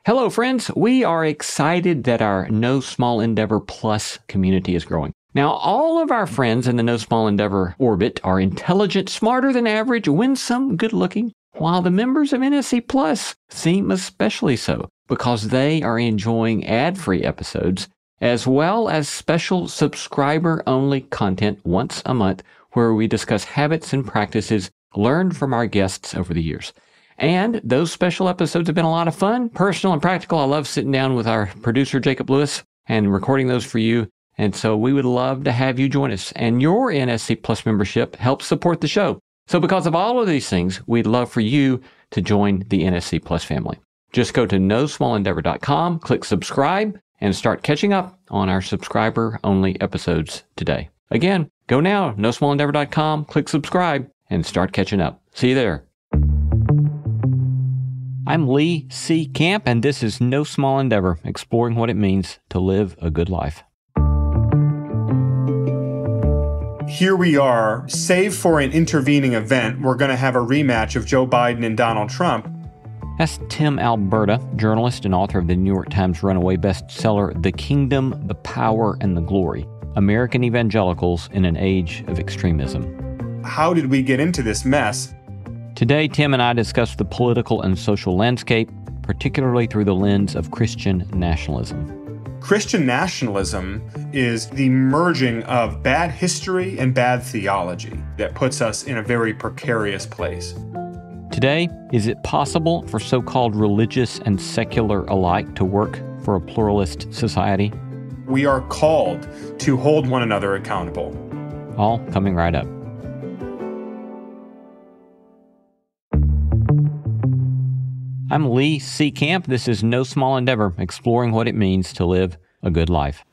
Hello, friends. We are excited that our No Small Endeavor Plus community is growing. Now, all of our friends in the No Small Endeavor orbit are intelligent, smarter than average, winsome, good-looking, while the members of NSC Plus seem especially so because they are enjoying ad-free episodes as well as special subscriber-only content once a month where we discuss habits and practices learned from our guests over the years. And those special episodes have been a lot of fun, personal and practical. I love sitting down with our producer, Jacob Lewis, and recording those for you. And so we would love to have you join us. And your NSC Plus membership helps support the show. So because of all of these things, we'd love for you to join the NSC Plus family. Just go to nosmallendeavor.com, click subscribe, and start catching up on our subscriber-only episodes today. Again, go now, nosmallendeavor.com, click subscribe, and start catching up. See you there. I'm Lee C. Camp, and this is No Small Endeavor, exploring what it means to live a good life. Here we are, save for an intervening event, we're going to have a rematch of Joe Biden and Donald Trump. That's Tim Alberta, journalist and author of the New York Times runaway bestseller, The Kingdom, the Power, and the Glory, American Evangelicals in an Age of Extremism. How did we get into this mess? Today, Tim and I discuss the political and social landscape, particularly through the lens of Christian nationalism. Christian nationalism is the merging of bad history and bad theology that puts us in a very precarious place. Today, is it possible for so-called religious and secular alike to work for a pluralist society? We are called to hold one another accountable. All coming right up. I'm Lee C. Camp. This is No Small Endeavor, exploring what it means to live a good life.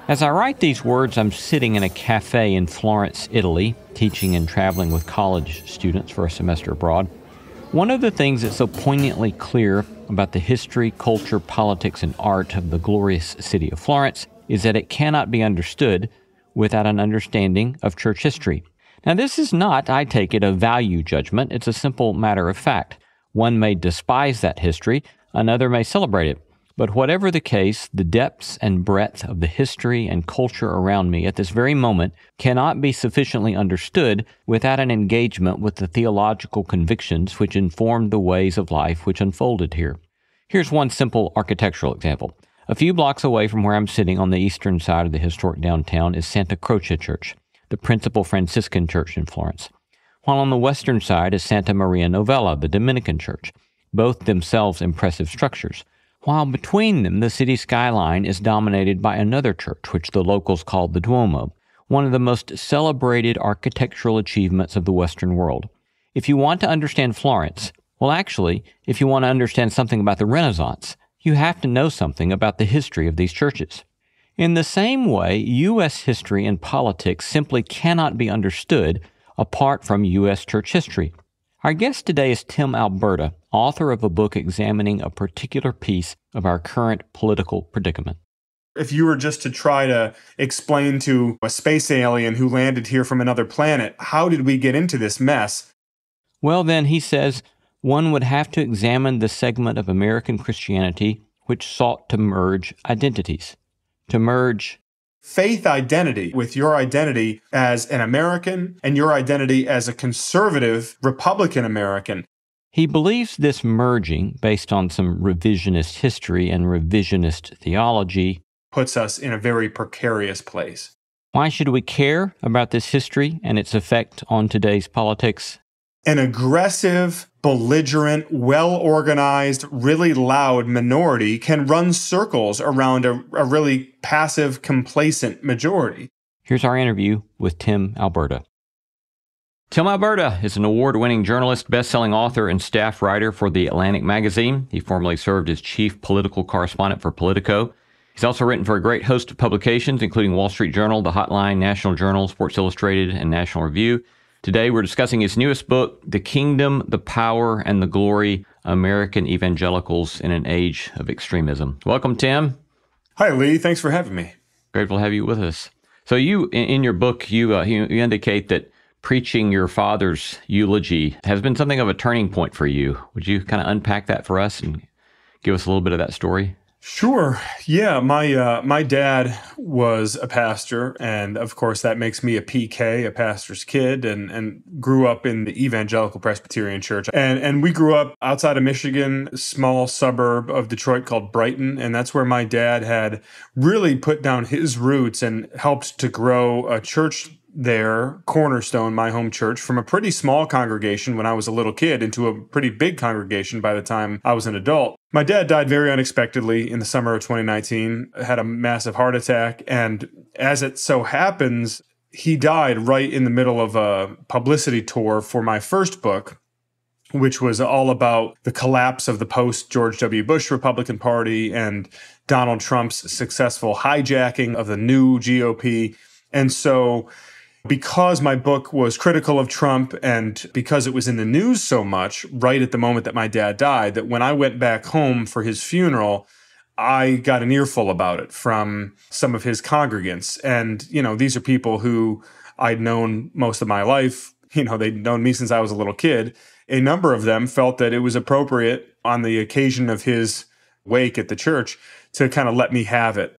As I write these words, I'm sitting in a cafe in Florence, Italy, teaching and traveling with college students for a semester abroad. One of the things that's so poignantly clear about the history, culture, politics, and art of the glorious city of Florence is that it cannot be understood without an understanding of church history. Now, this is not, I take it, a value judgment. It's a simple matter of fact. One may despise that history, another may celebrate it. But whatever the case, the depths and breadth of the history and culture around me at this very moment cannot be sufficiently understood without an engagement with the theological convictions which informed the ways of life which unfolded here. Here's one simple architectural example. A few blocks away from where I'm sitting on the eastern side of the historic downtown is Santa Croce Church, the principal Franciscan church in Florence, while on the western side is Santa Maria Novella, the Dominican church, both themselves impressive structures, while between them the city skyline is dominated by another church, which the locals call the Duomo, one of the most celebrated architectural achievements of the Western world. If you want to understand Florence, well actually, if you want to understand something about the Renaissance, you have to know something about the history of these churches. In the same way, U.S. history and politics simply cannot be understood apart from U.S. church history. Our guest today is Tim Alberta, author of a book examining a particular piece of our current political predicament. If you were just to try to explain to a space alien who landed here from another planet, how did we get into this mess? Well, then, he says, one would have to examine the segment of American Christianity which sought to merge identities. To merge faith identity with your identity as an American and your identity as a conservative Republican American. He believes this merging, based on some revisionist history and revisionist theology, puts us in a very precarious place. Why should we care about this history and its effect on today's politics? An aggressive, belligerent, well-organized, really loud minority can run circles around a really passive, complacent majority. Here's our interview with Tim Alberta. Tim Alberta is an award-winning journalist, best-selling author, and staff writer for The Atlantic magazine. He formerly served as chief political correspondent for Politico. He's also written for a great host of publications, including Wall Street Journal, The Hotline, National Journal, Sports Illustrated, and National Review. Today, we're discussing his newest book, The Kingdom, the Power, and the Glory, American Evangelicals in an Age of Extremism. Welcome, Tim. Hi, Lee. Thanks for having me. Grateful to have you with us. So you, in your book, you indicate that preaching your father's eulogy has been something of a turning point for you. Would you kind of unpack that for us and give us a little bit of that story? Sure. Yeah, my dad was a pastor, and of course that makes me a PK, a pastor's kid, and grew up in the Evangelical Presbyterian Church. And we grew up outside of Michigan, a small suburb of Detroit called Brighton, and that's where my dad had really put down his roots and helped to grow a church there, Cornerstone, my home church, from a pretty small congregation when I was a little kid into a pretty big congregation by the time I was an adult. My dad died very unexpectedly in the summer of 2019, had a massive heart attack, and as it so happens, he died right in the middle of a publicity tour for my first book, which was all about the collapse of the post-George W. Bush Republican Party and Donald Trump's successful hijacking of the new GOP. And so because my book was critical of Trump and because it was in the news so much right at the moment that my dad died, that when I went back home for his funeral, I got an earful about it from some of his congregants. And, these are people who I'd known most of my life. They'd known me since I was a little kid. A number of them felt that it was appropriate on the occasion of his wake at the church to kind of let me have it.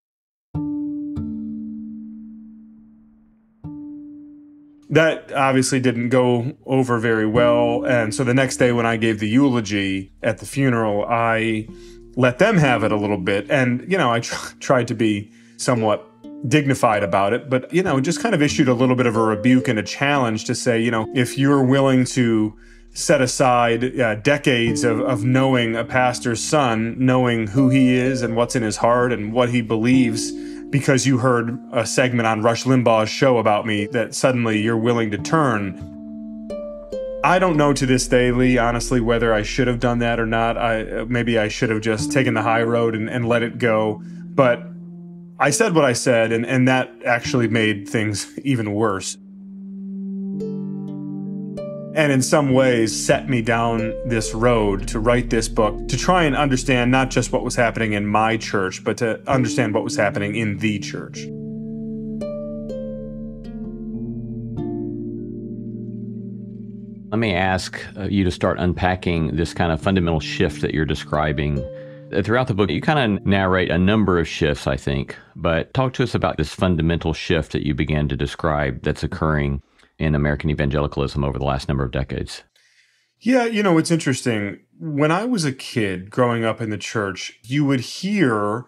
That obviously didn't go over very well. And so the next day when I gave the eulogy at the funeral, I let them have it a little bit. And, I tried to be somewhat dignified about it, but, just kind of issued a little bit of a rebuke and a challenge to say, if you're willing to set aside decades of knowing a pastor's son, knowing who he is and what's in his heart and what he believes, because you heard a segment on Rush Limbaugh's show about me, that suddenly you're willing to turn. I don't know to this day, Lee, honestly, whether I should have done that or not. Maybe I should have just taken the high road and let it go. But I said what I said, and that actually made things even worse. And in some ways set me down this road to write this book, to try and understand not just what was happening in my church, but to understand what was happening in the church. Let me ask you to start unpacking this kind of fundamental shift that you're describing. Throughout the book, you kind of narrate a number of shifts, I think, but talk to us about this fundamental shift that you began to describe that's occurring in American evangelicalism over the last number of decades. Yeah, it's interesting. When I was a kid growing up in the church, you would hear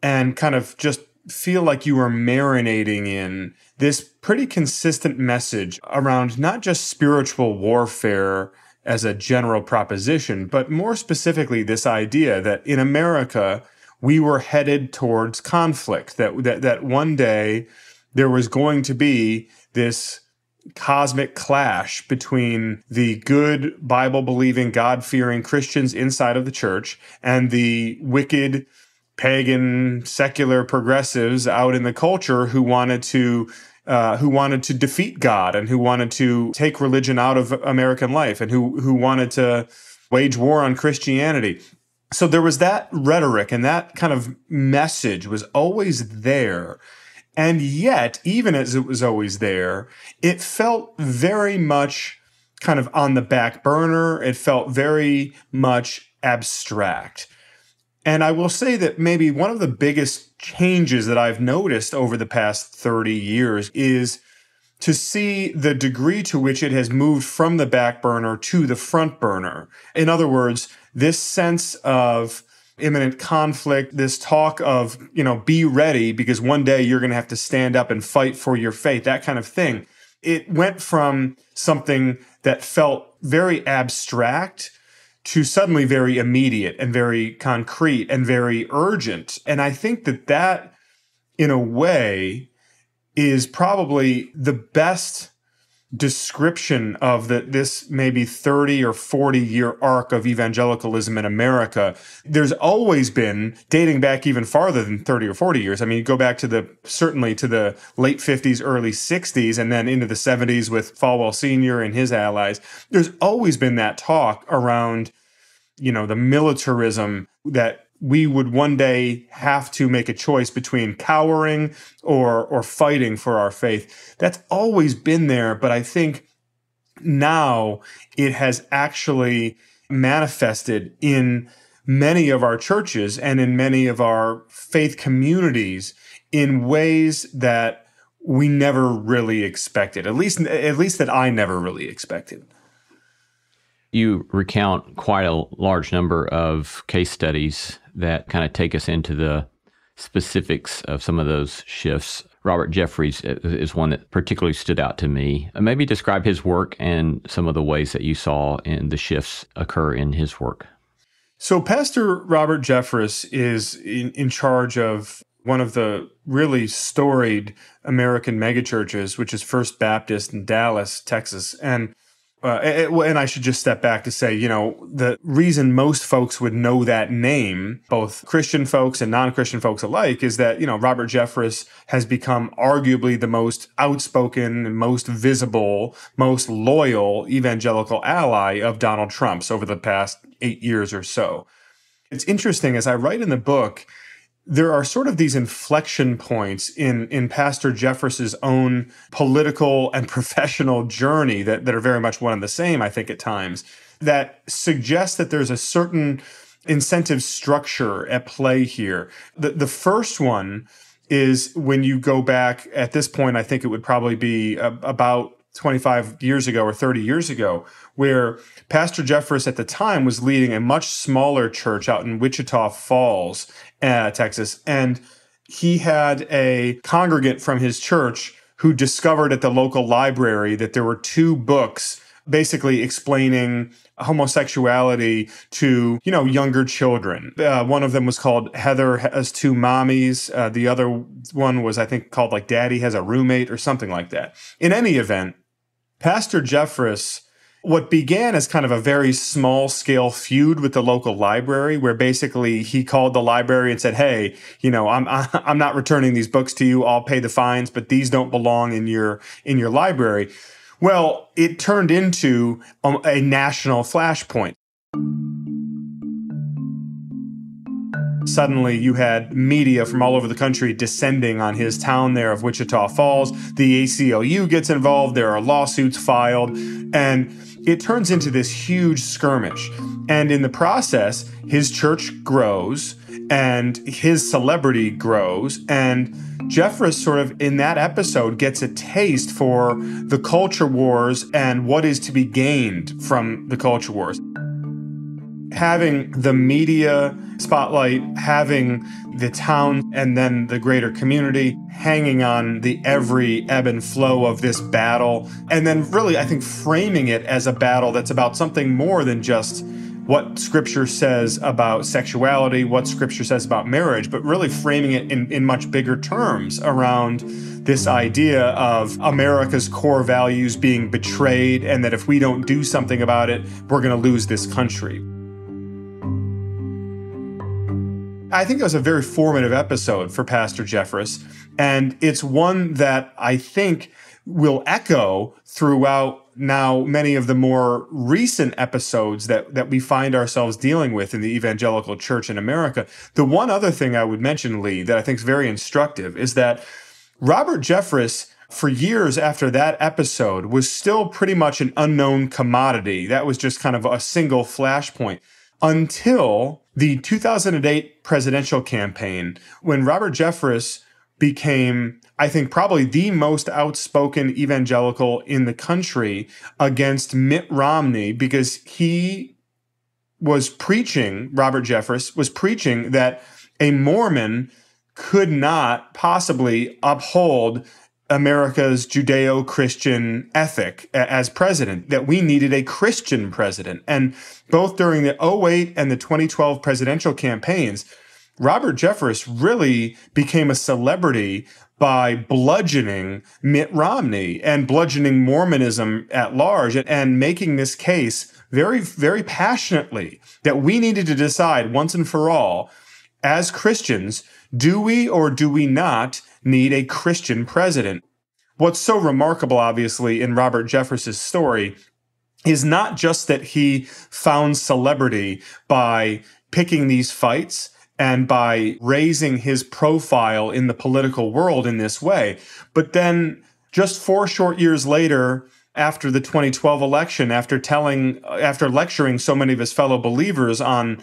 and kind of just feel like you were marinating in this pretty consistent message around not just spiritual warfare as a general proposition, but more specifically this idea that in America, we were headed towards conflict, that one day there was going to be this cosmic clash between the good Bible-believing, God-fearing Christians inside of the church and the wicked, pagan, secular progressives out in the culture who wanted to defeat God and who wanted to take religion out of American life and who wanted to wage war on Christianity. So there was that rhetoric, and that kind of message was always there. And yet, even as it was always there, it felt very much kind of on the back burner. It felt very much abstract. And I will say that maybe one of the biggest changes that I've noticed over the past 30 years is to see the degree to which it has moved from the back burner to the front burner. In other words, this sense of imminent conflict, this talk of, be ready because one day you're going to have to stand up and fight for your faith, that kind of thing. It went from something that felt very abstract to suddenly very immediate and very concrete and very urgent. And I think that, in a way, is probably the best description of this maybe 30 or 40 year arc of evangelicalism in America. There's always been, dating back even farther than 30 or 40 years. I mean, you go back to certainly to the late 50s, early 60s, and then into the 70s with Falwell Sr. and his allies. There's always been that talk around, the militarism that we would one day have to make a choice between cowering or fighting for our faith. That's always been there, but I think now it has actually manifested in many of our churches and in many of our faith communities in ways that we never really expected, at least that I never really expected. You recount quite a large number of case studies that kind of take us into the specifics of some of those shifts. Robert Jeffress is one that particularly stood out to me. Maybe describe his work and some of the ways that you saw in the shifts occur in his work. So Pastor Robert Jeffress is in charge of one of the really storied American megachurches, which is First Baptist in Dallas, Texas. And I should just step back to say, the reason most folks would know that name, both Christian folks and non-Christian folks alike, is that, Robert Jeffress has become arguably the most outspoken, most visible, most loyal evangelical ally of Donald Trump's over the past 8 years or so. It's interesting, as I write in the book, there are sort of these inflection points in Pastor Jeffress's own political and professional journey that are very much one and the same, I think, at times, that suggest that there's a certain incentive structure at play here. The first one is when you go back, at this point, I think it would probably be about 25 years ago or 30 years ago, where Pastor Jeffress at the time was leading a much smaller church out in Wichita Falls, Texas. And he had a congregant from his church who discovered at the local library that there were 2 books basically explaining homosexuality to, younger children. One of them was called Heather Has 2 Mommies. The other one was, I think, called like Daddy Has a Roommate or something like that. In any event, Pastor Jeffress, what began as kind of a very small-scale feud with the local library, where basically he called the library and said, "Hey, I'm not returning these books to you. I'll pay the fines, but these don't belong in your library." Well, it turned into a national flashpoint. Suddenly, you had media from all over the country descending on his town there of Wichita Falls. The ACLU gets involved. There are lawsuits filed. And it turns into this huge skirmish. And in the process, his church grows and his celebrity grows. And Jeffress sort of, in that episode, gets a taste for the culture wars and what is to be gained from the culture wars. Having the media spotlight, having the town and then the greater community hanging on the every ebb and flow of this battle, and then really, I think, framing it as a battle that's about something more than just what Scripture says about sexuality, what Scripture says about marriage, but really framing it in much bigger terms around this idea of America's core values being betrayed, and that if we don't do something about it, we're going to lose this country. I think it was a very formative episode for Pastor Jeffress, and it's one that I think will echo throughout now many of the more recent episodes that we find ourselves dealing with in the evangelical church in America. The one other thing I would mention, Lee, that I think is very instructive is that Robert Jeffress, for years after that episode, was still pretty much an unknown commodity. That was just kind of a single flashpoint until the 2008 presidential campaign, when Robert Jeffress became, I think, probably the most outspoken evangelical in the country against Mitt Romney, because he was preaching, Robert Jeffress was preaching that a Mormon could not possibly uphold America's Judeo-Christian ethic as president, that we needed a Christian president. And both during the 2008 and the 2012 presidential campaigns, Robert Jeffress really became a celebrity by bludgeoning Mitt Romney and bludgeoning Mormonism at large, and making this case very, very passionately that we needed to decide once and for all, as Christians, do we or do we not need a Christian president? What's so remarkable, obviously, in Robert Jeffress's story is not just that he found celebrity by picking these fights and by raising his profile in the political world in this way, but then just 4 short years later, after the 2012 election, after lecturing so many of his fellow believers on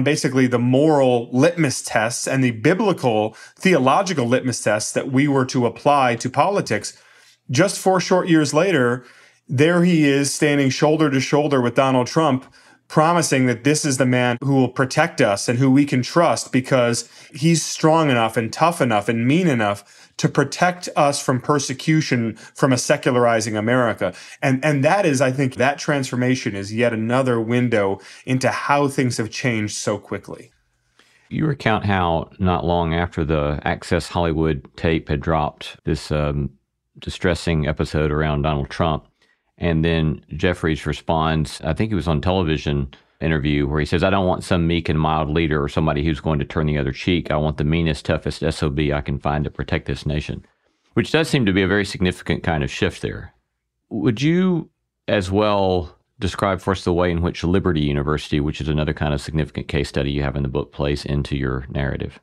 basically the moral litmus tests and the biblical theological litmus tests that we were to apply to politics, just 4 short years later, there he is standing shoulder to shoulder with Donald Trump, promising that this is the man who will protect us and who we can trust because he's strong enough and tough enough and mean enough to protect us from persecution from a secularizing America. And that is, I think, that transformation is yet another window into how things have changed so quickly. You recount how not long after the Access Hollywood tape had dropped, this distressing episode around Donald Trump, and then Jeffries responds, I think it was on television interview, where he says, I don't want some meek and mild leader or somebody who's going to turn the other cheek. I want the meanest, toughest SOB I can find to protect this nation, which does seem to be a very significant kind of shift there. Would you as well describe for us the way in which Liberty University, which is another kind of significant case study you have in the book, plays into your narrative?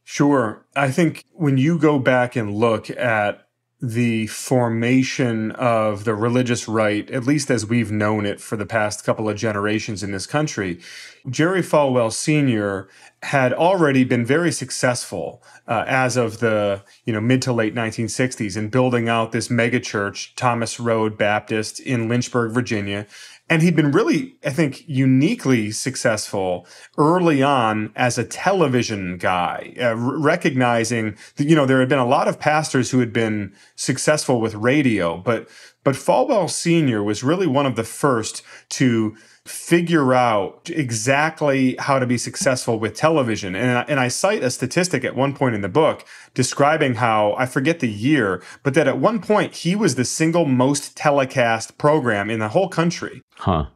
Sure. I think when you go back and look at the formation of the religious right, at least as we've known it for the past couple of generations in this country, Jerry Falwell Sr. had already been very successful as of the mid to late 1960s in building out this megachurch, Thomas Road Baptist in Lynchburg, Virginia. And he'd been really, I think, uniquely successful early on as a television guy, recognizing that, there had been a lot of pastors who had been successful with radio, but Falwell Sr. was really one of the first to figure out exactly how to be successful with television. And I cite a statistic at one point in the book describing how, I forget the year, but that at one point he was the single most telecast program in the whole country.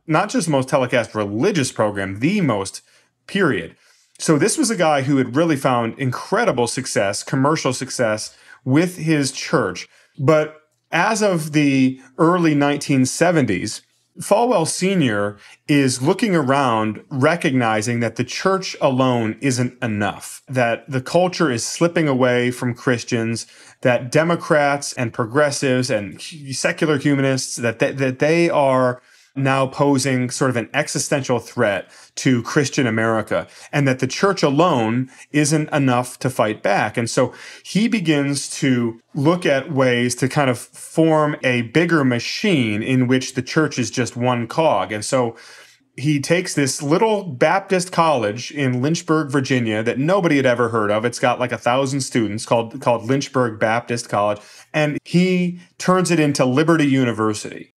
Not just most telecast religious program, the most, period. So this was a guy who had really found incredible success, commercial success with his church. But as of the early 1970s, Falwell Sr. is looking around, recognizing that the church alone isn't enough, that the culture is slipping away from Christians, that Democrats and progressives and secular humanists, that they are now posing sort of an existential threat to Christian America, and that the church alone isn't enough to fight back. And so he begins to look at ways to kind of form a bigger machine in which the church is just one cog. And so he takes this little Baptist college in Lynchburg, Virginia, that nobody had ever heard of. It's got like 1,000 students, called Lynchburg Baptist College, and he turns it into Liberty University.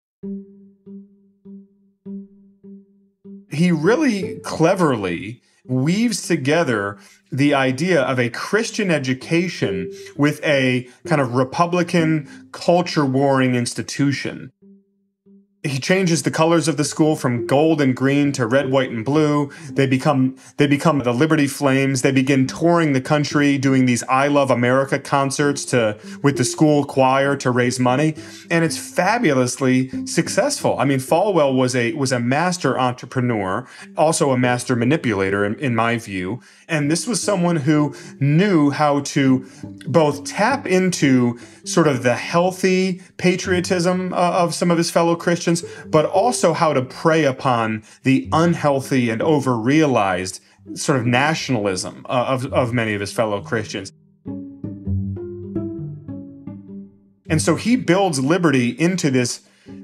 He really cleverly weaves together the idea of a Christian education with a kind of Republican culture warring institution. He changes the colors of the school from gold and green to red, white, and blue. They become the Liberty Flames. They begin touring the country, doing these I Love America concerts with the school choir to raise money. And it's fabulously successful. I mean, Falwell was a master entrepreneur, also a master manipulator in my view. And this was someone who knew how to both tap into sort of the healthy patriotism of some of his fellow Christians, but also how to prey upon the unhealthy and over-realized sort of nationalism of many of his fellow Christians. And so he builds Liberty into this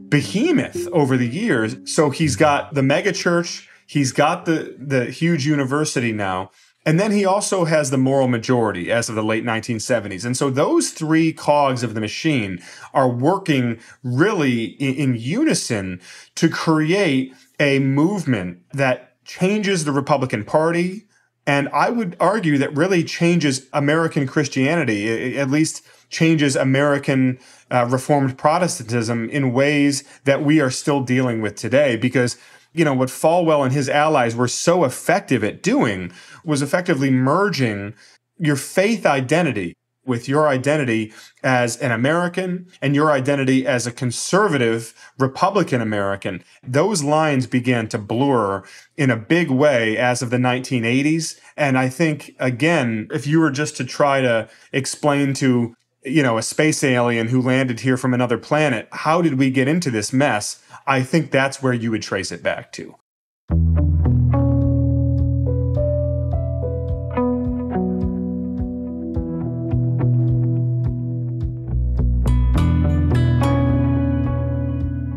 behemoth over the years. So he's got the megachurch, he's got the huge university now, and then he also has the moral majority as of the late 1970s. And so those three cogs of the machine are working really in unison to create a movement that changes the Republican Party, and I would argue that really changes American Christianity, at least changes American Reformed Protestantism in ways that we are still dealing with today. Because what Falwell and his allies were so effective at doing was effectively merging your faith identity with your identity as an American and your identity as a conservative Republican American. Those lines began to blur in a big way as of the 1980s. And I think, again, if you were just to try to explain to a space alien who landed here from another planet. How did we get into this mess? I think that's where you would trace it back to.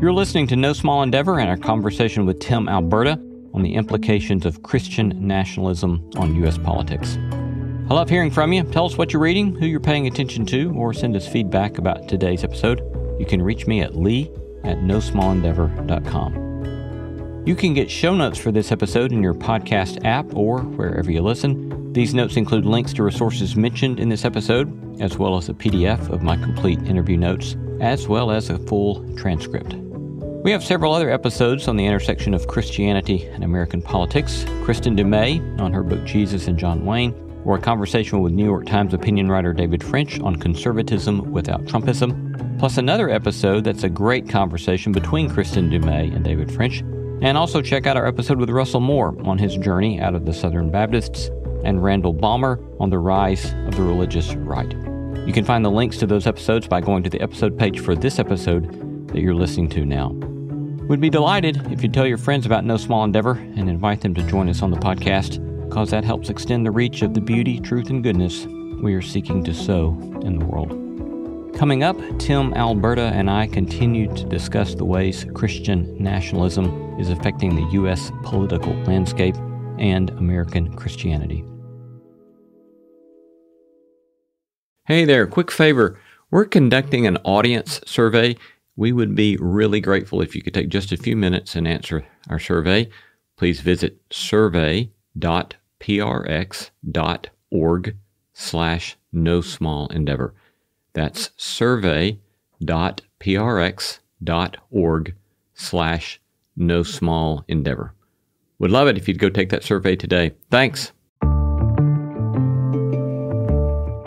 You're listening to No Small Endeavor and our conversation with Tim Alberta on the implications of Christian nationalism on U.S. politics. I love hearing from you. Tell us what you're reading, who you're paying attention to, or send us feedback about today's episode. You can reach me at lee@nosmallendeavor.com. You can get show notes for this episode in your podcast app or wherever you listen. These notes include links to resources mentioned in this episode, as well as a PDF of my complete interview notes, as well as a full transcript. We have several other episodes on the intersection of Christianity and American politics. Kristen DeMay on her book Jesus and John Wayne, or a conversation with New York Times opinion writer David French on conservatism without Trumpism, plus another episode that's a great conversation between Kristen DeMay and David French. And also check out our episode with Russell Moore on his journey out of the Southern Baptists, and Randall Balmer on the rise of the religious right. You can find the links to those episodes by going to the episode page for this episode that you're listening to now. We'd be delighted if you'd tell your friends about No Small Endeavor and invite them to join us on the podcast, because that helps extend the reach of the beauty, truth, and goodness we are seeking to sow in the world. Coming up, Tim Alberta and I continue to discuss the ways Christian nationalism is affecting the U.S. political landscape and American Christianity. Hey there, quick favor. We're conducting an audience survey. We would be really grateful if you could take just a few minutes and answer our survey. Please visit survey.prx.org/no-small-endeavor. That's survey.prx.org/no-small-endeavor. Would love it if you'd go take that survey today. Thanks.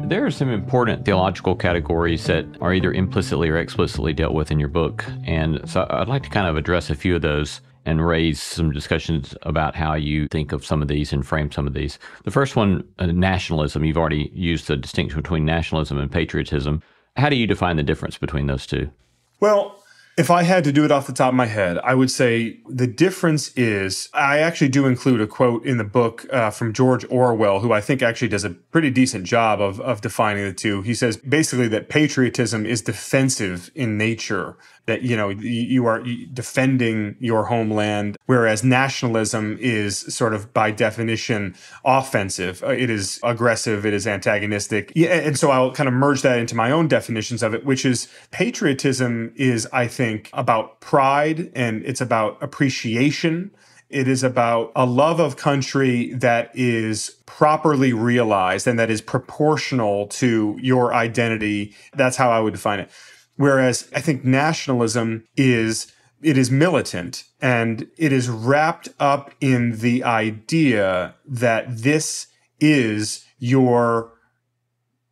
There are some important theological categories that are either implicitly or explicitly dealt with in your book. And so I'd like to kind of address a few of those and raise some discussions about how you think of some of these and frame some of these. The first one, nationalism. You've already used the distinction between nationalism and patriotism. How do you define the difference between those two? Well, if I had to do it off the top of my head, I would say the difference is, I actually do include a quote in the book from George Orwell, who I think actually does a pretty decent job of defining the two. He says basically that patriotism is defensive in nature, that, you are defending your homeland, whereas nationalism is sort of by definition offensive. It is aggressive, it is antagonistic. Yeah, and so I'll kind of merge that into my own definitions of it, which is patriotism is, I think, about pride, and it's about appreciation. It is about a love of country that is properly realized and that is proportional to your identity. That's how I would define it. Whereas I think nationalism is militant, and it is wrapped up in the idea that this is your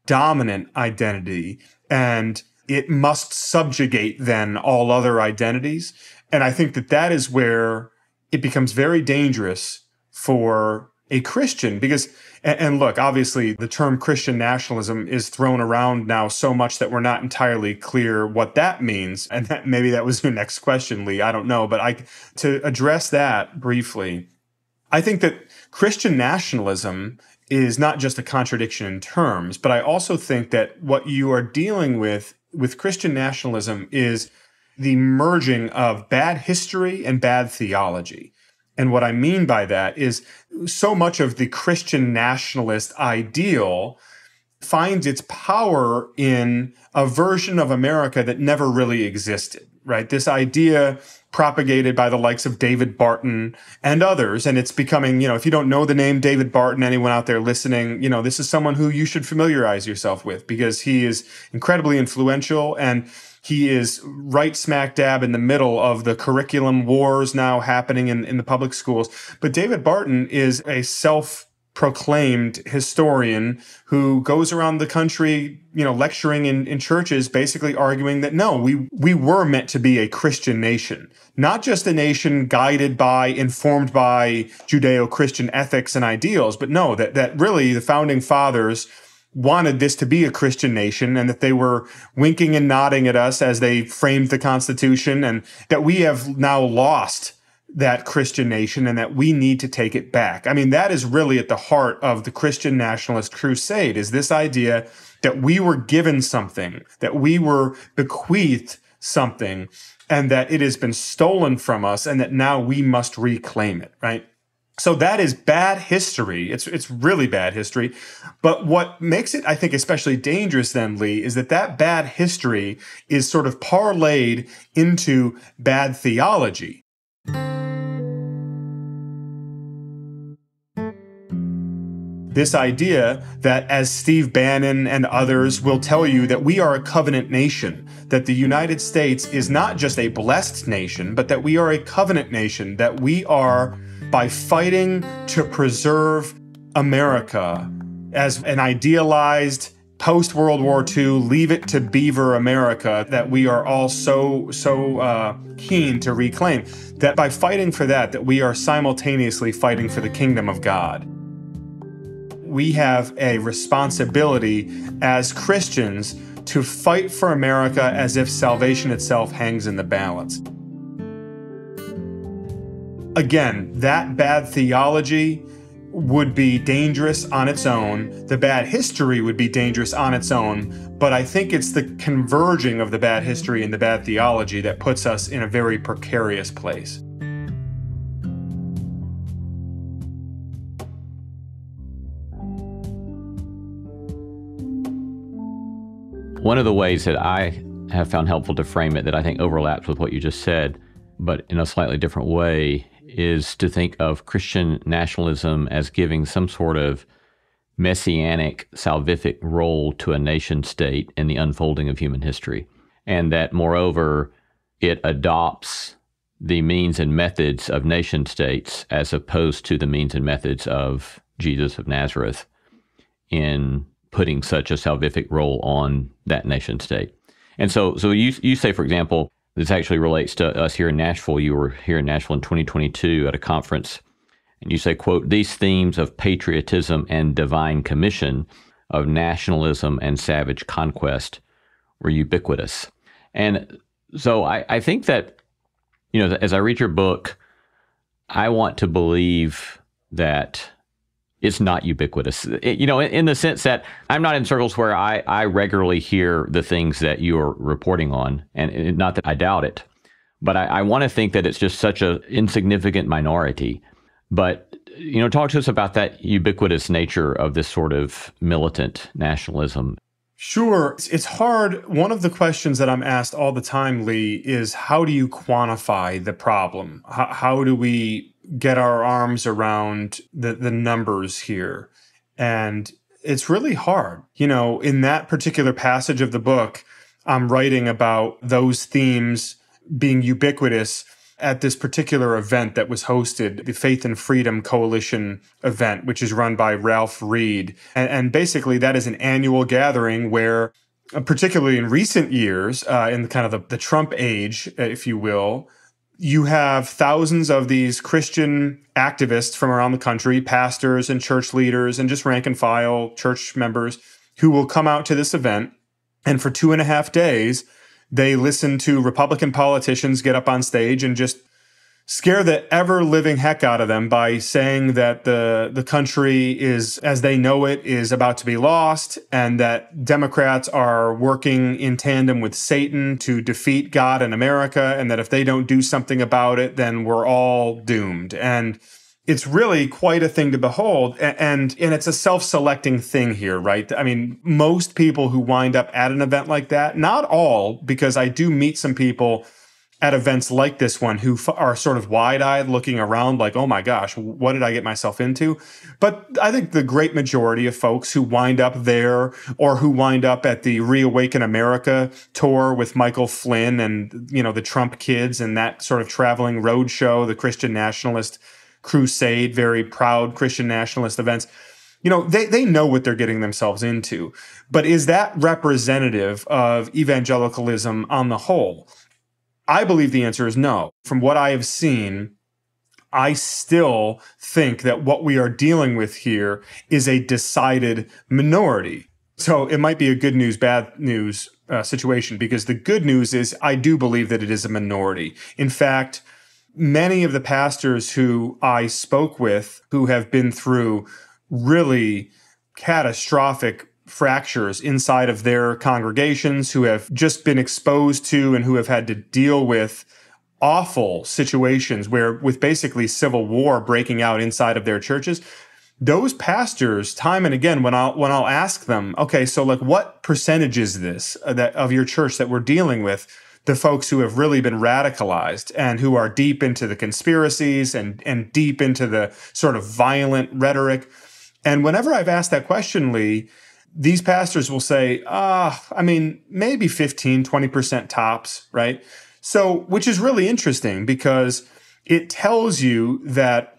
dominant identity, and it must subjugate then all other identities. And I think that is where it becomes very dangerous for a Christian, because, and look, obviously the term Christian nationalism is thrown around now so much that we're not entirely clear what that means. And maybe that was your next question, Lee. I don't know. But to address that briefly, I think that Christian nationalism is not just a contradiction in terms, but I also think that what you are dealing with Christian nationalism is the merging of bad history and bad theology. And what I mean by that is so much of the Christian nationalist ideal finds its power in a version of America that never really existed, right? This idea propagated by the likes of David Barton and others. And it's becoming, if you don't know the name David Barton, anyone out there listening, this is someone who you should familiarize yourself with, because he is incredibly influential, and he is right smack dab in the middle of the curriculum wars now happening in the public schools. But David Barton is a self-proclaimed historian who goes around the country, lecturing in churches, basically arguing that no, we were meant to be a Christian nation, not just a nation guided by, informed by Judeo-Christian ethics and ideals, but no, that really the founding fathers wanted this to be a Christian nation and that they were winking and nodding at us as they framed the Constitution, and that we have now lost that Christian nation and that we need to take it back. I mean, that is really at the heart of the Christian nationalist crusade, is this idea that we were given something, that we were bequeathed something, and that it has been stolen from us and that now we must reclaim it, right? So that is bad history. It's really bad history. But what makes it, I think, especially dangerous then, Lee, is that that bad history is sort of parlayed into bad theology. This idea that, as Steve Bannon and others will tell you, that we are a covenant nation, that the United States is not just a blessed nation, but that we are a covenant nation, that we are, by fighting to preserve America as an idealized post-World War II, leave it to Beaver America, that we are all so keen to reclaim, that by fighting for that we are simultaneously fighting for the kingdom of God. We have a responsibility as Christians to fight for America as if salvation itself hangs in the balance. Again, that bad theology would be dangerous on its own. The bad history would be dangerous on its own. But I think it's the converging of the bad history and the bad theology that puts us in a very precarious place. One of the ways that I have found helpful to frame it, that I think overlaps with what you just said, but in a slightly different way, is to think of Christian nationalism as giving some sort of messianic, salvific role to a nation state in the unfolding of human history. And that, moreover, it adopts the means and methods of nation states as opposed to the means and methods of Jesus of Nazareth in putting such a salvific role on that nation state. And so you say, for example, this actually relates to us here in Nashville. You were here in Nashville in 2022 at a conference, and you say, quote, "These themes of patriotism and divine commission, of nationalism and savage conquest were ubiquitous." And so I think that, as I read your book, I want to believe that it's not ubiquitous, in the sense that I'm not in circles where I regularly hear the things that you're reporting on, and not that I doubt it, but I want to think that it's just such an insignificant minority. But, talk to us about that ubiquitous nature of this sort of militant nationalism. Sure. It's hard. One of the questions that I'm asked all the time, Lee, is how do you quantify the problem? How do we get our arms around the numbers here? And it's really hard. In that particular passage of the book, I'm writing about those themes being ubiquitous at this particular event that was hosted, the Faith and Freedom Coalition event, which is run by Ralph Reed. And basically that is an annual gathering where, particularly in recent years, in kind of the Trump age, if you will, you have thousands of these Christian activists from around the country, pastors and church leaders and just rank and file church members, who will come out to this event. And for 2.5 days, they listen to Republican politicians get up on stage and just scare the ever-living heck out of them by saying that the country is, as they know it, is about to be lost, and that Democrats are working in tandem with Satan to defeat God and America, and that if they don't do something about it, then we're all doomed. And it's really quite a thing to behold. And it's a self-selecting thing here, right? I mean, most people who wind up at an event like that, not all, because I do meet some people at events like this one who are sort of wide-eyed looking around like, oh my gosh, what did I get myself into? But I think the great majority of folks who wind up there, or who wind up at the Reawaken America tour with Michael Flynn and, the Trump kids and that sort of traveling road show, the Christian Nationalist crusade, very proud Christian nationalist events, they know what they're getting themselves into. But is that representative of evangelicalism on the whole? I believe the answer is no. From what I have seen, I still think that what we are dealing with here is a decided minority. So it might be a good news, bad news situation, because the good news is I do believe that it is a minority. In fact, many of the pastors who I spoke with who have been through really catastrophic fractures inside of their congregations, who have just been exposed to and who have had to deal with awful situations where with basically civil war breaking out inside of their churches, those pastors, time and again, when I'll ask them, okay, so like what percentage is this that of your church that we're dealing with, the folks who have really been radicalized and who are deep into the conspiracies and deep into the sort of violent rhetoric. And whenever I've asked that question, Lee, these pastors will say, maybe 15, 20% tops, right? So, which is really interesting because it tells you that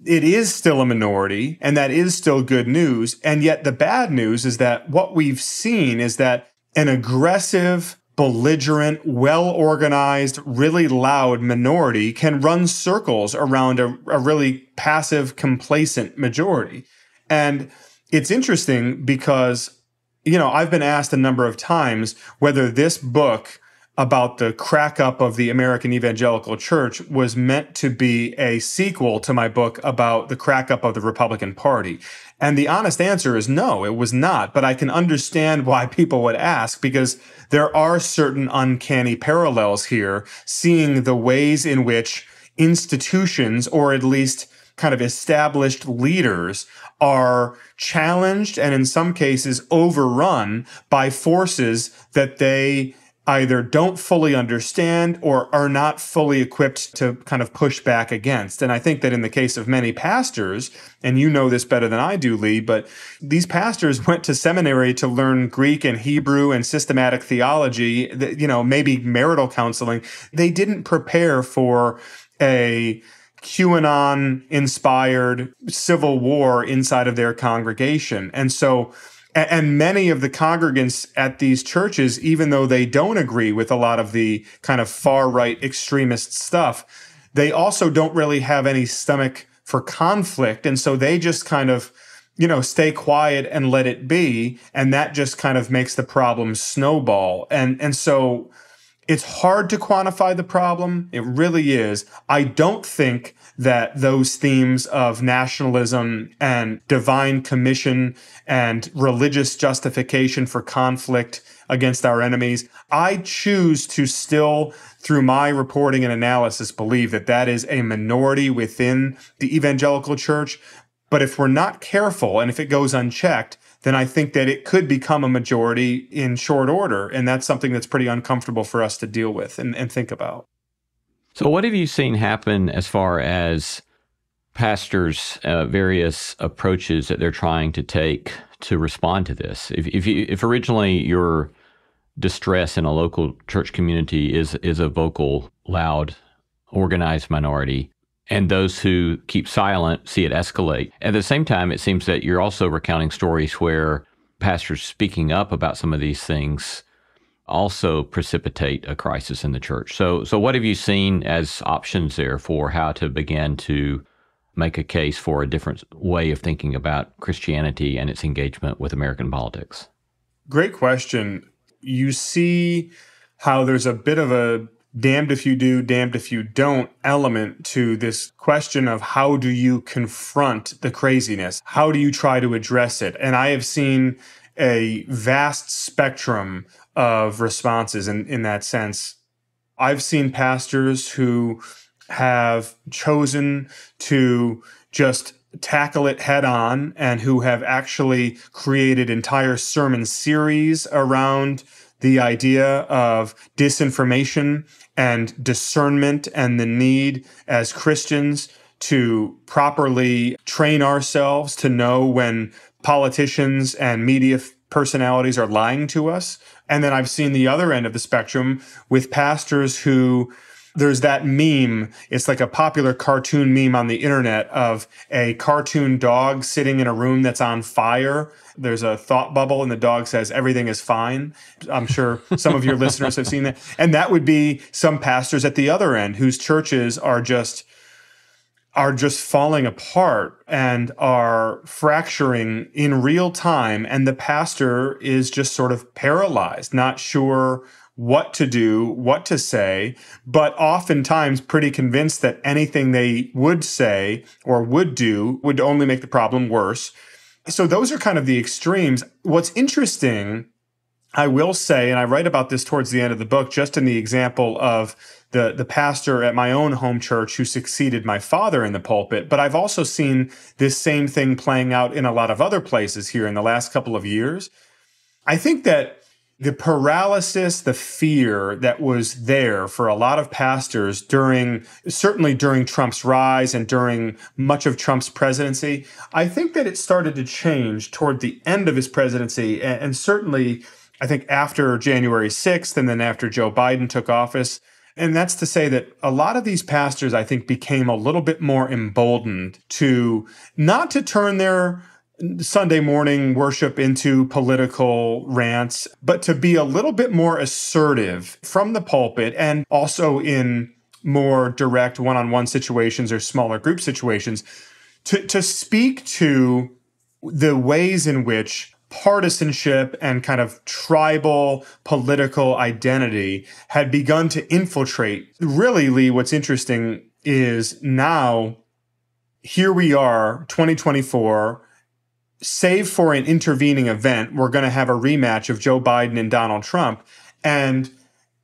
it is still a minority and that is still good news. And yet the bad news is that what we've seen is that an aggressive, belligerent, well-organized, really loud minority can run circles around a really passive, complacent majority. And it's interesting because, I've been asked a number of times whether this book about the crack up of the American evangelical church was meant to be a sequel to my book about the crack up of the Republican Party. And the honest answer is no, it was not. But I can understand why people would ask, because there are certain uncanny parallels here, seeing the ways in which institutions, or at least kind of established leaders, are challenged and in some cases overrun by forces that they either don't fully understand or are not fully equipped to kind of push back against. And I think that in the case of many pastors, and you know this better than I do, Lee, but these pastors went to seminary to learn Greek and Hebrew and systematic theology, maybe marital counseling. They didn't prepare for a QAnon-inspired civil war inside of their congregation. And many of the congregants at these churches, even though they don't agree with a lot of the kind of far-right extremist stuff, they also don't really have any stomach for conflict. And so they just kind of, stay quiet and let it be. And that just kind of makes the problem snowball. And so it's hard to quantify the problem. It really is. I don't think that those themes of nationalism and divine commission and religious justification for conflict against our enemies, I choose to still, through my reporting and analysis, believe that that is a minority within the evangelical church. But if we're not careful and if it goes unchecked, then I think that it could become a majority in short order. And that's something that's pretty uncomfortable for us to deal with and think about. So what have you seen happen as far as pastors' various approaches that they're trying to take to respond to this? If originally your distress in a local church community is a vocal, loud, organized minority, and those who keep silent see it escalate. At the same time, it seems that you're also recounting stories where pastors speaking up about some of these things also precipitate a crisis in the church. So what have you seen as options there for how to begin to make a case for a different way of thinking about Christianity and its engagement with American politics? Great question. You see how there's a bit of a damned if you do, damned if you don't element to this question of how do you confront the craziness? How do you try to address it? And I have seen a vast spectrum of responses in that sense. I've seen pastors who have chosen to just tackle it head on and who have actually created entire sermon series around the idea of disinformation and discernment and the need as Christians to properly train ourselves to know when politicians and media personalities are lying to us. And then I've seen the other end of the spectrum with pastors who, there's that meme, it's like a popular cartoon meme on the internet of a cartoon dog sitting in a room that's on fire. There's a thought bubble and the dog says, everything is fine. I'm sure some of your listeners have seen that. And that would be some pastors at the other end whose churches are just are just falling apart and are fracturing in real time. And the pastor is just sort of paralyzed, not sure what to do, what to say, but oftentimes pretty convinced that anything they would say or would do would only make the problem worse. So those are kind of the extremes. What's interesting, I will say, and I write about this towards the end of the book, just in the example of the pastor at my own home church who succeeded my father in the pulpit, but I've also seen this same thing playing out in a lot of other places here in the last couple of years. I think that the paralysis, the fear that was there for a lot of pastors certainly during Trump's rise and during much of Trump's presidency, I think that it started to change toward the end of his presidency. And certainly, I think after January 6th and then after Joe Biden took office. And that's to say that a lot of these pastors, I think, became a little bit more emboldened to not to turn their Sunday morning worship into political rants, but to be a little bit more assertive from the pulpit and also in more direct one-on-one situations or smaller group situations to speak to the ways in which partisanship and kind of tribal political identity had begun to infiltrate. Really, Lee, what's interesting is now here we are, 2024, save for an intervening event, we're going to have a rematch of Joe Biden and Donald Trump. And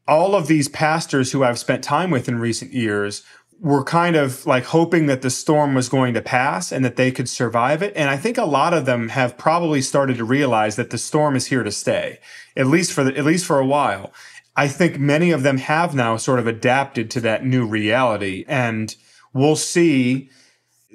all of these pastors who I've spent time with in recent years were kind of like hoping that the storm was going to pass and that they could survive it. And I think a lot of them have probably started to realize that the storm is here to stay, at least for a while. I think many of them have now sort of adapted to that new reality, and we'll see.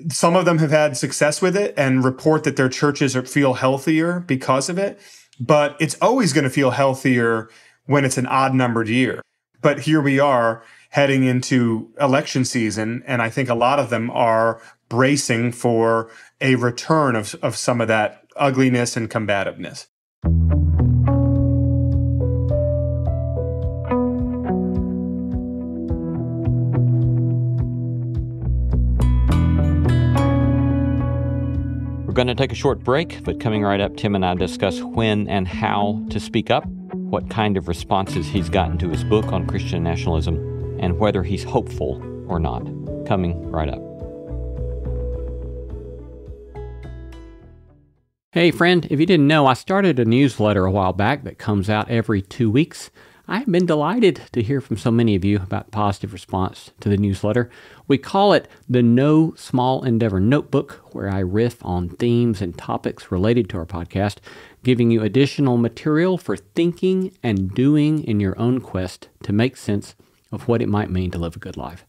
Some of them have had success with it and report that their churches feel healthier because of it. But it's always going to feel healthier when it's an odd-numbered year. But here we are heading into election season, and I think a lot of them are bracing for a return of some of that ugliness and combativeness. We're going to take a short break, but coming right up, Tim and I discuss when and how to speak up, what kind of responses he's gotten to his book on Christian nationalism, and whether he's hopeful or not. Coming right up. Hey friend, if you didn't know, I started a newsletter a while back that comes out every 2 weeks. I've been delighted to hear from so many of you about positive response to the newsletter. We call it the No Small Endeavor Notebook, where I riff on themes and topics related to our podcast, giving you additional material for thinking and doing in your own quest to make sense of what it might mean to live a good life.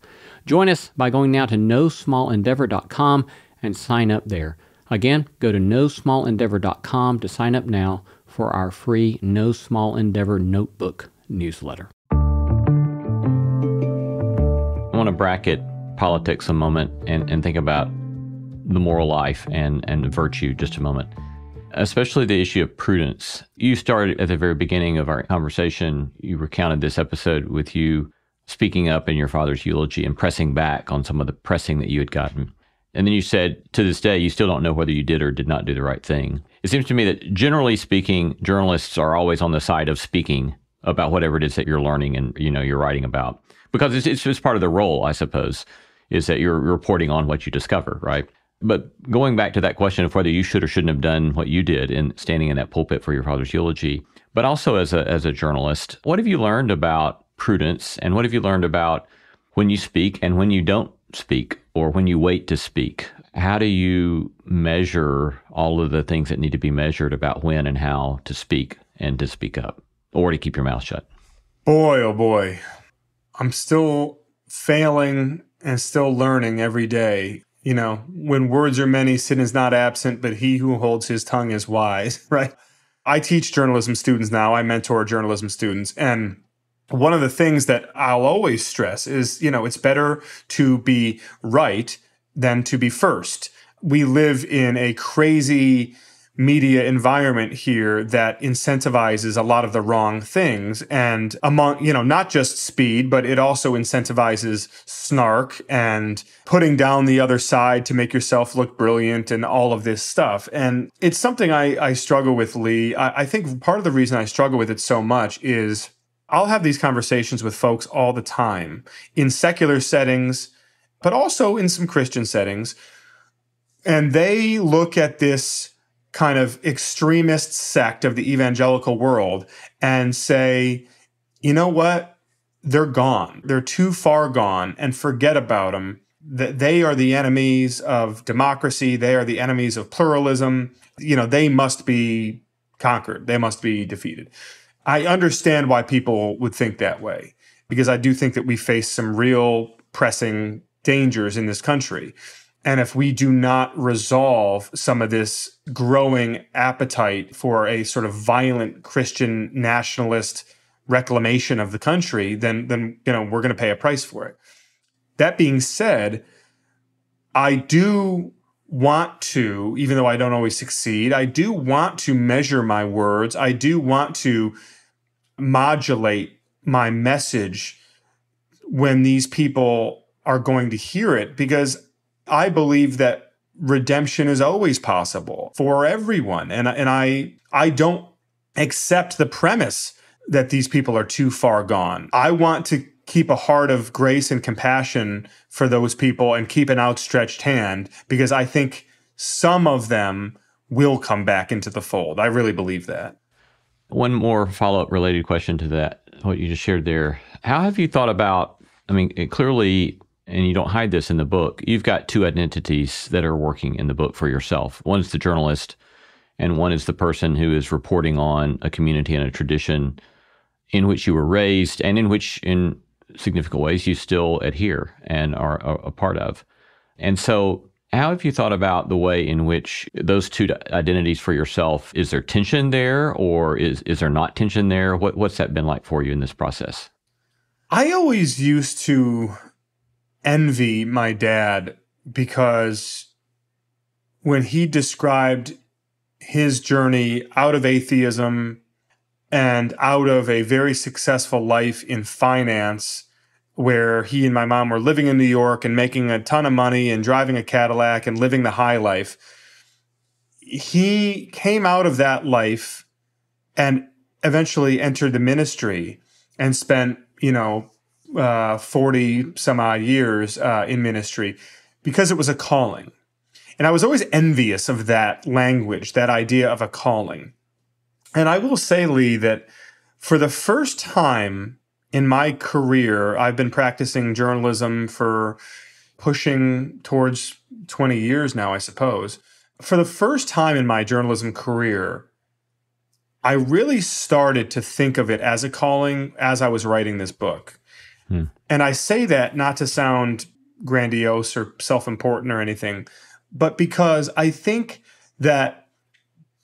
Join us by going now to nosmallendeavor.com and sign up there. Again, go to nosmallendeavor.com to sign up now for our free No Small Endeavor Notebook newsletter. I want to bracket politics a moment and think about the moral life and virtue just a moment, especially the issue of prudence. You started at the very beginning of our conversation, you recounted this episode with you speaking up in your father's eulogy and pressing back on some of the pressing that you had gotten. And then you said, to this day, you still don't know whether you did or did not do the right thing. It seems to me that generally speaking, journalists are always on the side of speaking about whatever it is that you're learning and you're writing about, because it's just part of the role, I suppose, is that you're reporting on what you discover, right? But going back to that question of whether you should or shouldn't have done what you did in standing in that pulpit for your father's eulogy, but also as a journalist, what have you learned about prudence, and what have you learned about when you speak and when you don't speak, or when you wait to speak? How do you measure all of the things that need to be measured about when and how to speak and to speak up, or to keep your mouth shut? Boy, oh boy. I'm still failing and still learning every day. When words are many, sin is not absent, but he who holds his tongue is wise, right? I teach journalism students now. I mentor journalism students. And one of the things that I'll always stress is, it's better to be right than to be first. We live in a crazy media environment here that incentivizes a lot of the wrong things. And among, not just speed, but it also incentivizes snark and putting down the other side to make yourself look brilliant and all of this stuff. And it's something I struggle with, Lee. I think part of the reason I struggle with it so much is I'll have these conversations with folks all the time in secular settings, but also in some Christian settings. And they look at this kind of extremist sect of the evangelical world and say, you know what? They're gone. They're too far gone, and forget about them. That they are the enemies of democracy. They are the enemies of pluralism. They must be conquered. They must be defeated. I understand why people would think that way, because I do think that we face some real pressing dangers in this country. And if we do not resolve some of this growing appetite for a sort of violent Christian nationalist reclamation of the country, then we're going to pay a price for it. That being said, I do want to, even though I don't always succeed, I do want to measure my words. I do want to modulate my message when these people are going to hear it, because I believe that redemption is always possible for everyone. And I don't accept the premise that these people are too far gone. I want to keep a heart of grace and compassion for those people and keep an outstretched hand, because I think some of them will come back into the fold. I really believe that. One more follow-up related question to that, what you just shared there. How have you thought about, clearly, and you don't hide this in the book, you've got two identities that are working in the book for yourself. One is the journalist, and one is the person who is reporting on a community and a tradition in which you were raised and in which, in significant ways, you still adhere and are a part of. And so how have you thought about the way in which those two identities for yourself, is there tension there, or is there not tension there? What's that been like for you in this process? I always used to envy my dad, because when he described his journey out of atheism and out of a very successful life in finance, where he and my mom were living in New York and making a ton of money and driving a Cadillac and living the high life, he came out of that life and eventually entered the ministry and spent, 40 some odd years in ministry, because it was a calling. And I was always envious of that language, that idea of a calling. And I will say, Lee, that for the first time in my career, I've been practicing journalism for pushing towards 20 years now, I suppose. For the first time in my journalism career, I really started to think of it as a calling as I was writing this book. And I say that not to sound grandiose or self-important or anything, but because I think that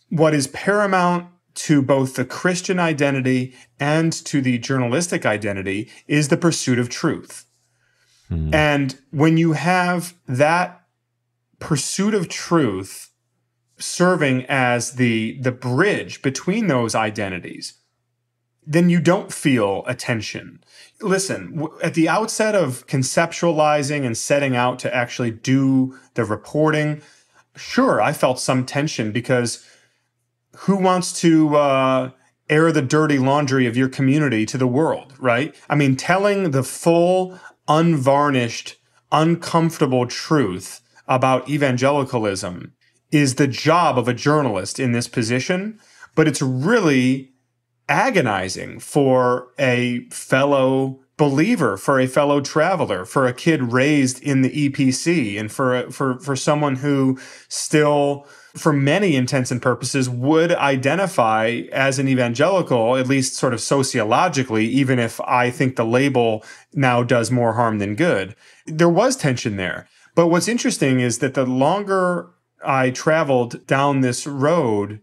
what is paramount to both the Christian identity and to the journalistic identity is the pursuit of truth. And when you have that pursuit of truth serving as the bridge between those identities, then you don't feel a tension. Listen, at the outset of conceptualizing and setting out to actually do the reporting, sure, I felt some tension, because who wants to air the dirty laundry of your community to the world, right? Telling the full, unvarnished, uncomfortable truth about evangelicalism is the job of a journalist in this position, but it's really agonizing for a fellow believer, for a fellow traveler, for a kid raised in the EPC, and for someone who still, for many intents and purposes, would identify as an evangelical, at least sort of sociologically, even if I think the label now does more harm than good. There was tension there. But what's interesting is that the longer I traveled down this road,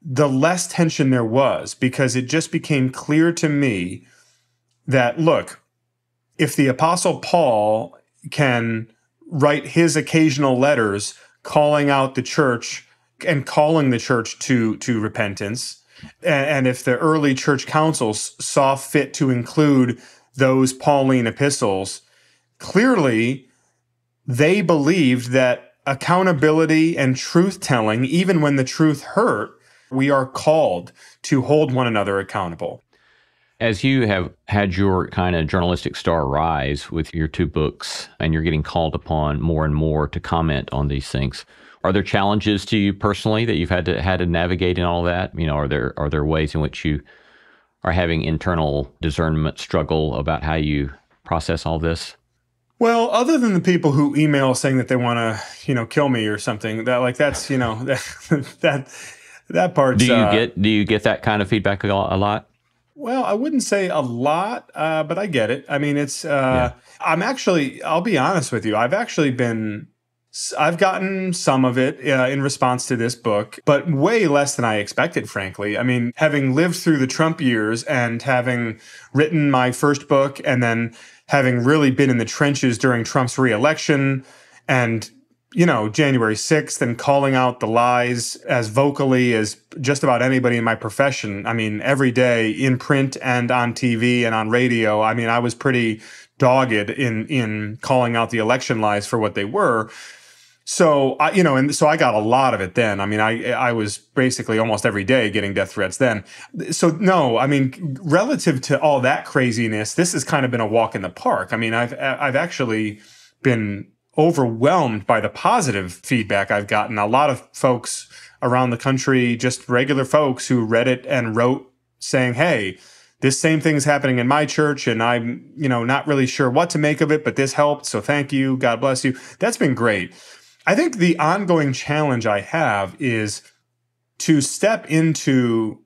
the less tension there was, because it just became clear to me that, look, if the Apostle Paul can write his occasional letters calling out the church, and calling the church to repentance. And if the early church councils saw fit to include those Pauline epistles, clearly they believed that accountability and truth-telling, even when the truth hurt, we are called to hold one another accountable. As you have had your kind of journalistic star rise with your two books, and you're getting called upon more and more to comment on these things, are there challenges to you personally that you've had to navigate in all that? You know, are there ways in which you are having internal discernment struggle about how you process all this? Well, other than the people who email saying that they want to, kill me or something, that's that part's. Do you get that kind of feedback a lot? Well, I wouldn't say a lot, but I get it. I mean, it's. I'll be honest with you. I've gotten some of it in response to this book, but way less than I expected, frankly. I mean, having lived through the Trump years and having written my first book and then having really been in the trenches during Trump's reelection and, January 6th and calling out the lies as vocally as just about anybody in my profession. I mean, every day in print and on TV and on radio, I mean, I was pretty dogged in calling out the election lies for what they were. So, so I got a lot of it then. I mean, I was basically almost every day getting death threats then. So, no, I mean, relative to all that craziness, this has kind of been a walk in the park. I mean, I've actually been overwhelmed by the positive feedback I've gotten. A lot of folks around the country, just regular folks who read it and wrote saying, hey, this same thing is happening in my church, and I'm, not really sure what to make of it, but this helped. So thank you. God bless you. That's been great. I think the ongoing challenge I have is to step into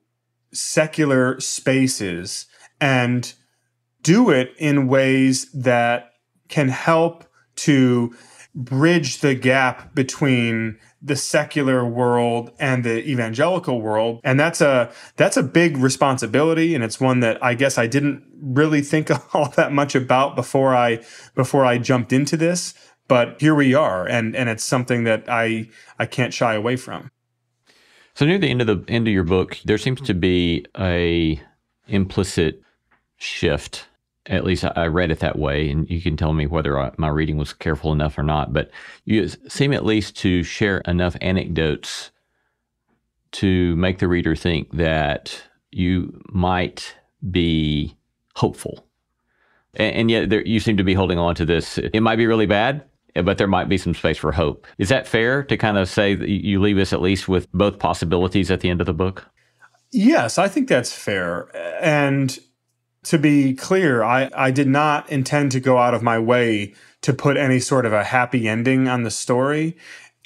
secular spaces and do it in ways that can help to bridge the gap between the secular world and the evangelical world. And that's a big responsibility. And it's one that I guess I didn't really think all that much about before I jumped into this. But here we are, and it's something that I can't shy away from. So near the end of your book, there seems to be a implicit shift. At least I read it that way, and you can tell me whether my reading was careful enough or not. But you seem at least to share enough anecdotes to make the reader think that you might be hopeful. And yet you seem to be holding on to this. It might be really bad, but there might be some space for hope. Is that fair to kind of say that you leave us at least with both possibilities at the end of the book? Yes, I think that's fair. And to be clear, I did not intend to go out of my way to put any sort of a happy ending on the story.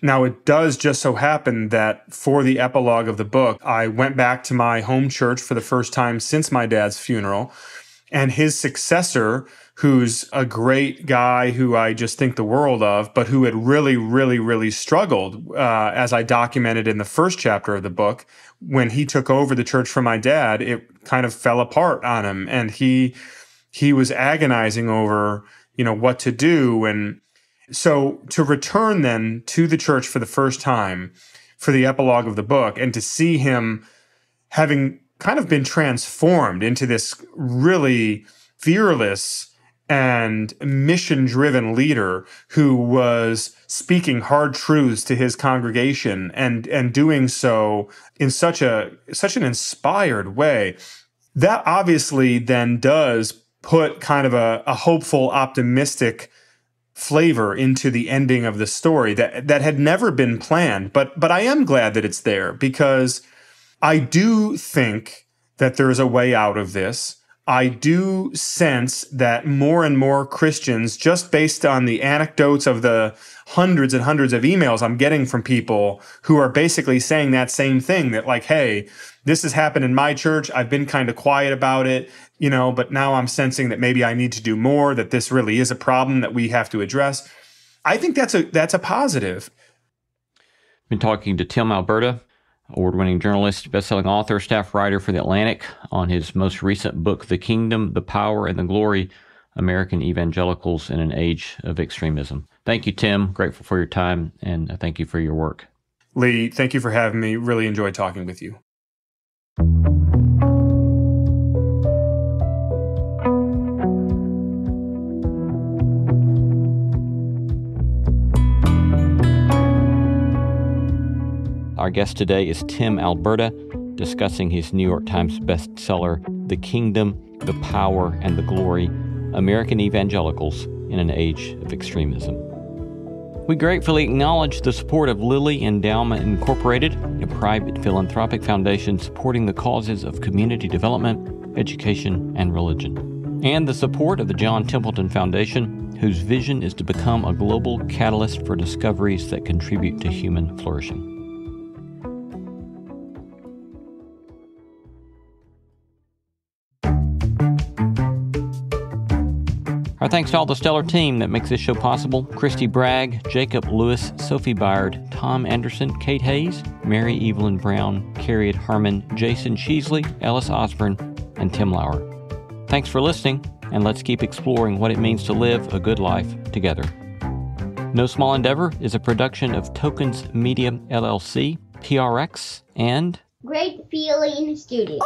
Now, it does just so happen that for the epilogue of the book, I went back to my home church for the first time since my dad's funeral. And his successor, who's a great guy who I just think the world of, but who had really, really, really struggled, as I documented in the first chapter of the book, when he took over the church from my dad, it kind of fell apart on him. And he was agonizing over, what to do. And so to return then to the church for the first time for the epilogue of the book and to see him having kind of been transformed into this really fearless and mission-driven leader who was speaking hard truths to his congregation and doing so in such an inspired way. That obviously then does put kind of a hopeful, optimistic flavor into the ending of the story that had never been planned. But I am glad that it's there because I do think that there is a way out of this. I do sense that more and more Christians, just based on the anecdotes of the hundreds and hundreds of emails I'm getting from people who are basically saying that same thing, that like, hey, this has happened in my church. I've been kind of quiet about it, but now I'm sensing that maybe I need to do more, that this really is a problem that we have to address. I think that's a positive. Been talking to Tim Alberta, award-winning journalist, best-selling author, staff writer for The Atlantic, on his most recent book, The Kingdom, the Power, and the Glory, American Evangelicals in an Age of Extremism. Thank you, Tim. Grateful for your time, and thank you for your work. Lee, thank you for having me. Really enjoyed talking with you. Our guest today is Tim Alberta, discussing his New York Times bestseller, The Kingdom, the Power, and the Glory, American Evangelicals in an Age of Extremism. We gratefully acknowledge the support of Lilly Endowment Incorporated, a private philanthropic foundation supporting the causes of community development, education, and religion, and the support of the John Templeton Foundation, whose vision is to become a global catalyst for discoveries that contribute to human flourishing. Our thanks to all the stellar team that makes this show possible: Christy Bragg, Jacob Lewis, Sophie Byard, Tom Anderson, Kate Hayes, Mary Evelyn Brown, Carriot Harmon, Jason Sheasley, Ellis Osborne, and Tim Lauer. Thanks for listening, and let's keep exploring what it means to live a good life together. No Small Endeavor is a production of Tokens Media LLC, PRX, and Great Feeling Studio.